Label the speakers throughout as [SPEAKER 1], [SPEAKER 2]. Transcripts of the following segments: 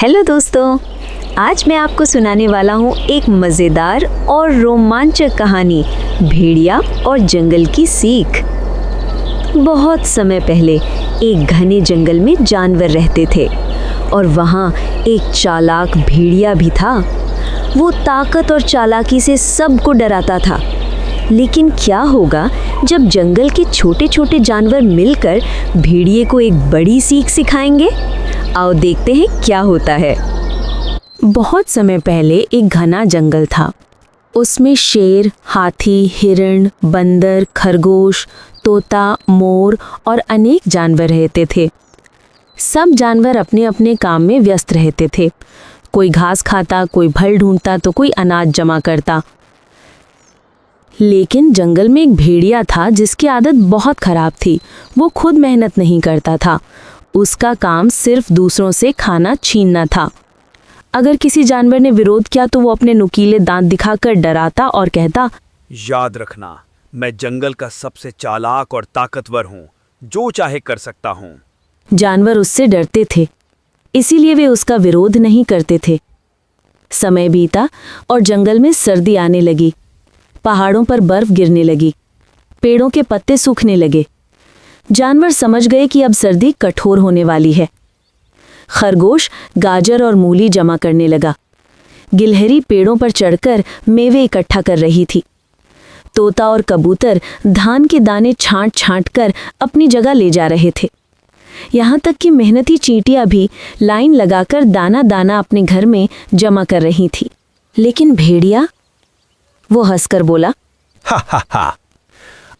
[SPEAKER 1] Hello दोस्तों, आज मैं आपको सुनाने वाला हूँ एक मज़ेदार और रोमांचक कहानी, भेड़िया और जंगल की सीख। बहुत समय पहले एक घने जंगल में जानवर रहते थे और वहाँ एक चालाक भेड़िया भी था। वो ताकत और चालाकी से सबको डराता था। लेकिन क्या होगा जब जंगल के छोटे छोटे जानवर मिलकर भेड़िए को एक बड़ी सीख सिखाएंगे? आओ देखते हैं क्या होता है। बहुत समय पहले एक घना जंगल था। उसमें शेर, हाथी, हिरण, बंदर, खरगोश, तोता, मोर और अनेक जानवर रहते थे। सब जानवर अपने अपने काम में व्यस्त रहते थे। कोई घास खाता, कोई फल ढूंढता तो कोई अनाज जमा करता। लेकिन जंगल में एक भेड़िया था जिसकी आदत बहुत खराब थी। वो खुद मेहनत नहीं करता था। उसका काम सिर्फ दूसरों से खाना छीनना था। अगर किसी जानवर ने विरोध किया तो वो अपने नुकीले दांत दिखाकर डराता और कहता,
[SPEAKER 2] याद रखना, मैं जंगल का सबसे चालाक और ताकतवर हूँ, जो चाहे कर सकता हूँ।
[SPEAKER 1] जानवर उससे डरते थे, इसीलिए वे उसका विरोध नहीं करते थे। समय बीता और जंगल में सर्दी आने लगी। पहाड़ों पर बर्फ गिरने लगी। पेड़ों के पत्ते सूखने लगे। जानवर समझ गए कि अब सर्दी कठोर होने वाली है। खरगोश गाजर और मूली जमा करने लगा। गिलहरी पेड़ों पर चढ़कर मेवे इकट्ठा कर रही थी। तोता और कबूतर धान के दाने छांट छांट कर अपनी जगह ले जा रहे थे। यहाँ तक कि मेहनती चींटियां भी लाइन लगाकर दाना दाना अपने घर में जमा कर रही थी। लेकिन भेड़िया, वो हंसकर बोला,
[SPEAKER 2] हा हा हा,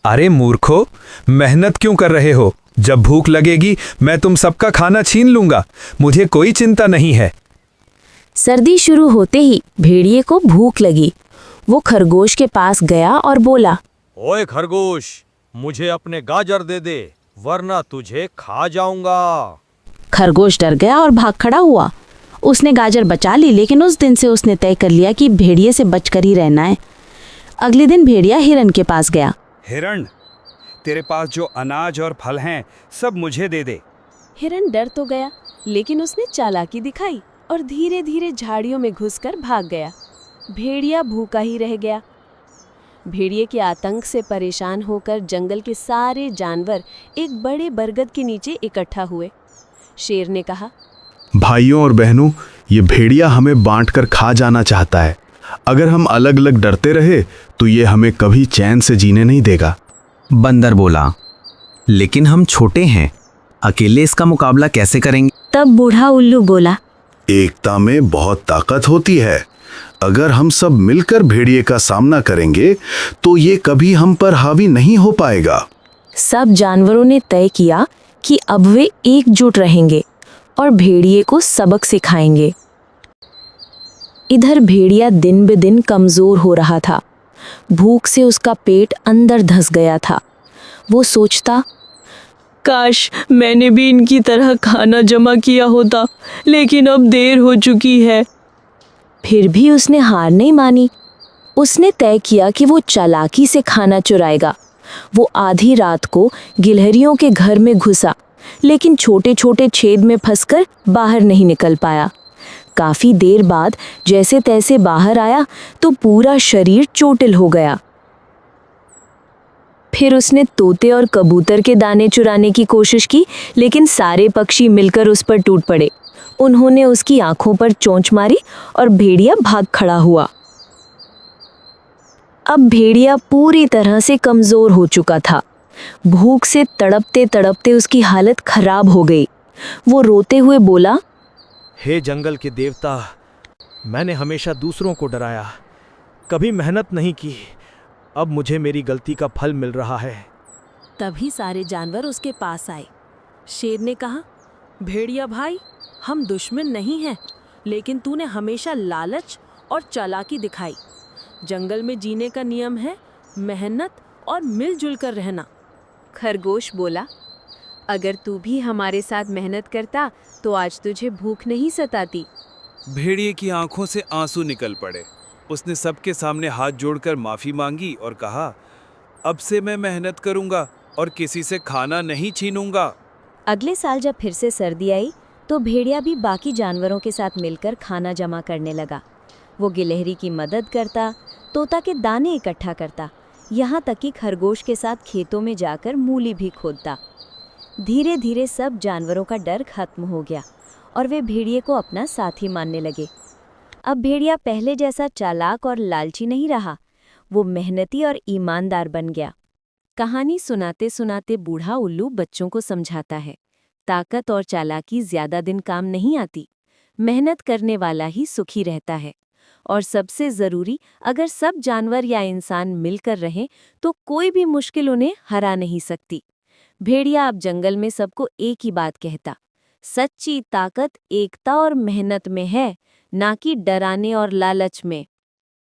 [SPEAKER 2] अरे मूर्खो, मेहनत क्यों कर रहे हो? जब भूख लगेगी मैं तुम सबका खाना छीन लूंगा, मुझे कोई चिंता नहीं है।
[SPEAKER 1] सर्दी शुरू होते ही भेड़िए को भूख लगी। वो खरगोश के पास गया और बोला,
[SPEAKER 3] ओए खरगोश, मुझे अपने गाजर दे दे, वरना तुझे खा जाऊंगा।
[SPEAKER 1] खरगोश डर गया और भाग खड़ा हुआ। उसने गाजर बचा ली, लेकिन उस दिन से उसने तय कर लिया कि भेड़िए से बचकर ही रहना है। अगले दिन भेड़िया हिरन के पास गया।
[SPEAKER 2] हिरण, तेरे पास जो अनाज और फल हैं सब मुझे दे दे।
[SPEAKER 1] हिरन डर तो गया, लेकिन उसने चालाकी दिखाई और धीरे धीरे झाड़ियों में घुसकर भाग गया। भेड़िया भूखा ही रह गया। भेड़िए के आतंक से परेशान होकर जंगल के सारे जानवर एक बड़े बरगद के नीचे इकट्ठा हुए। शेर ने कहा,
[SPEAKER 4] भाइयों और बहनों, ये भेड़िया हमें बांटकर खा जाना चाहता है। अगर हम अलग अलग डरते रहे तो ये हमें कभी चैन से जीने नहीं देगा।
[SPEAKER 5] बंदर बोला, लेकिन हम छोटे हैं, अकेले इसका मुकाबला कैसे करेंगे?
[SPEAKER 1] तब बूढ़ा उल्लू बोला,
[SPEAKER 4] एकता में बहुत ताकत होती है। अगर हम सब मिलकर भेड़िए का सामना करेंगे तो ये कभी हम पर हावी नहीं हो पाएगा।
[SPEAKER 1] सब जानवरों ने तय किया कि अब वे एकजुट रहेंगे और भेड़िए को सबक सिखाएंगे। इधर भेड़िया दिन ब दिन कमजोर हो रहा था। भूख से उसका पेट अंदर धंस गया था। वो सोचता, काश मैंने भी इनकी तरह खाना जमा किया होता, लेकिन अब देर हो चुकी है। फिर भी उसने हार नहीं मानी। उसने तय किया कि वो चालाकी से खाना चुराएगा। वो आधी रात को गिलहरियों के घर में घुसा, लेकिन छोटे छोटे छेद में फंसकर बाहर नहीं निकल पाया। काफी देर बाद जैसे तैसे बाहर आया तो पूरा शरीर चोटिल हो गया। फिर उसने तोते और कबूतर के दाने चुराने की कोशिश की, लेकिन सारे पक्षी मिलकर उस पर टूट पड़े। उन्होंने उसकी आंखों पर चोंच मारी और भेड़िया भाग खड़ा हुआ। अब भेड़िया पूरी तरह से कमजोर हो चुका था। भूख से तड़पते तड़पते उसकी हालत खराब हो गई। वो रोते हुए बोला,
[SPEAKER 3] हे जंगल के देवता, मैंने हमेशा दूसरों को डराया, कभी मेहनत नहीं की। अब मुझे मेरी गलती का फल मिल रहा है।
[SPEAKER 1] तभी सारे जानवर उसके पास आए। शेर ने कहा, भेड़िया भाई, हम दुश्मन नहीं हैं, लेकिन तूने हमेशा लालच और चालाकी दिखाई। जंगल में जीने का नियम है मेहनत और मिलजुल कर रहना। खरगोश बोला, अगर तू भी हमारे साथ मेहनत करता तो आज तुझे भूख नहीं सताती।
[SPEAKER 2] भेड़िए की आंखों से आंसू निकल पड़े। उसने सबके सामने हाथ जोड़कर माफी मांगी और कहा, अब से मैं मेहनत करूंगा और किसी से खाना नहीं छीनूंगा।
[SPEAKER 1] अगले साल जब फिर से सर्दी आई तो भेड़िया भी बाकी जानवरों के साथ मिलकर खाना जमा करने लगा। वो गिलहरी की मदद करता, तोता के दाने इकट्ठा करता, यहाँ तक कि खरगोश के साथ खेतों में जाकर मूली भी खोदता। धीरे धीरे सब जानवरों का डर खत्म हो गया और वे भेड़िए को अपना साथी मानने लगे। अब भेड़िया पहले जैसा चालाक और लालची नहीं रहा, वो मेहनती और ईमानदार बन गया। कहानी सुनाते सुनाते बूढ़ा उल्लू बच्चों को समझाता है, ताकत और चालाकी ज्यादा दिन काम नहीं आती, मेहनत करने वाला ही सुखी रहता है। और सबसे जरूरी, अगर सब जानवर या इंसान मिलकर रहें तो कोई भी मुश्किल उन्हें हरा नहीं सकती। भेड़िया अब जंगल में सबको एक ही बात कहता, सच्ची ताकत एकता और मेहनत में है, ना कि डराने और लालच में।